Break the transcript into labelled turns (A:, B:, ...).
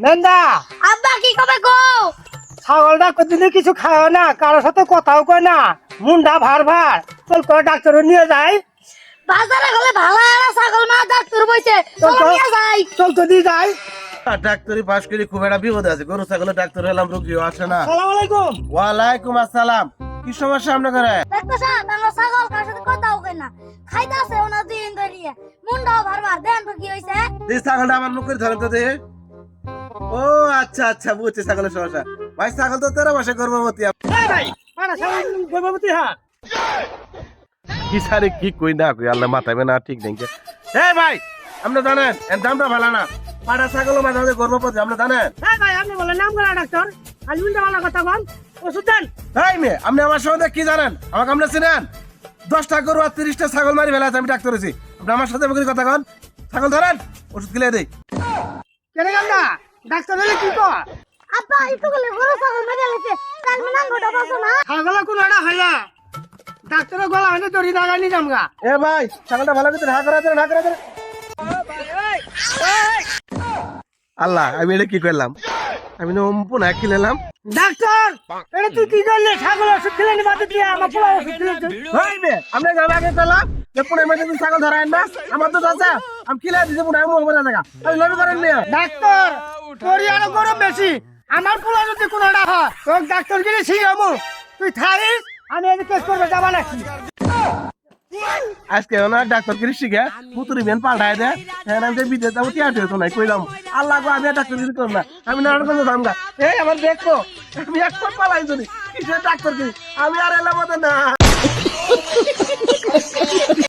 A: মেন্দা
B: আব্বা কি কবে গো?
A: ছাগলটা কতদিনে কিছু খায় না, কারোর সাথে কথাও কয় না, মুন্ডা ভার ভার। চল করে ডাক্তার নিয়ে যাই।
B: বাজারে গেলে ভালো না ছাগল মা ডাক্তার বইছে,
A: চল
B: চল
A: তো।
B: নিয়ে যাই।
A: চল তো দিয়ে যাই।
C: ডাক্তারি পাশ করে খুব একটা বিপদে আছে, গরু ছাগলের ডাক্তার হলাম, রোগীও আসে না।
A: সালাম আলাইকুম।
C: ওয়ালাইকুম আসসালাম। কি সমস্যা আপনার ঘরে?
B: ডাক্তার সাহেব আমার ছাগল কার সাথে কথাও কয় না, খাইতাছে ওনা দিন ধরিয়ে, মুন্ডাও ভারবার। দেন তো কি হইছে?
C: এই ছাগলটা আমার মুখের ধরেন তো দেখে। ও আচ্ছা আচ্ছা, বুঝছি ছাগলের সমস্যা। ভাই ছাগল তো 13 মাসে গর্ভবতী।
A: এই ভাই মানা ছাগল গর্ভবতী হ্যাঁ।
C: কি সারে কি কই না কই, আল্লাহ মাথায় না ঠিক নেই। এই ভাই আপনি জানেন এর দামটা ভালো না, পাড়া ছাগল মাঝে মাঝে গর্ভবতী, আপনি জানেন?
A: এই ভাই আপনি বলেন নাম করা ডাক্তার, আজ মুন্ডা ভালো কথা বল, ওষুধ দেন।
C: এই মেয়ে আপনি আমার সাথে কি জানেন? আমাকে আপনি চিনেন? 10টা গরু আর 30টা ছাগল মারি ফেলা আছে, আমি ডাক্তার হয়েছি। আপনি আমার সাথে বকরি কথা কন। ছাগল ধরেন, ওষুধ গিলে দেই।
A: কেন গান্ডা ডাক্তার হলে কি কর?
B: আব্বা একটু গেলে গরু ছাগল মেরে গেছে, কাল মিনাং ঘটা বাসো না।
A: ছাগল কোন একটা হইলে ডাক্তারের গলা হইলে দড়ি লাগানি জামগা।
C: এ ভাই ছাগলটা ভালো করে হা করা দেন, হা করা দেন। আল্লাহ আমি এটা কি করলাম? আমি না পুনঃ খেলাম।
A: ডাক্তার এটা তুই কি করলি? ছাগল ওষুধ খেলে নি বাদ দিয়ে আমার পোলা ওষুধ খেলে
C: ভাই মেয়ে আপনি যাবে আগে করলাম যে পুনঃ এমার্জেন্সি ছাগল ধরায় না, আমার তো চাচা আমি খিলা দিতে পুনঃ আমি মোবাইল দেখা আমি লবি করেন মেয়ে।
A: ডাক্তার তোর আরো গরম বেশি, আমার পোলা যদি কোনটা হয় তোর ডাক্তার গিয়ে শিখাবো। তুই থাইস, আমি এদিকে কেস করবে যাবা নাকি?
C: আজকে না ডাক্তার করে শিখে পুতুরি বেন পাল্টায় দে, হ্যাঁ আমি বিদেশ যাবো টিয়াটি হতো নাই কইলাম। আল্লাহ গো আমি ডাক্তার কিছু করব না, আমি না কোনো দামগা। এই আমার দেখো আমি এক পালাই যদি কিসের ডাক্তার কি, আমি আর এলাম না।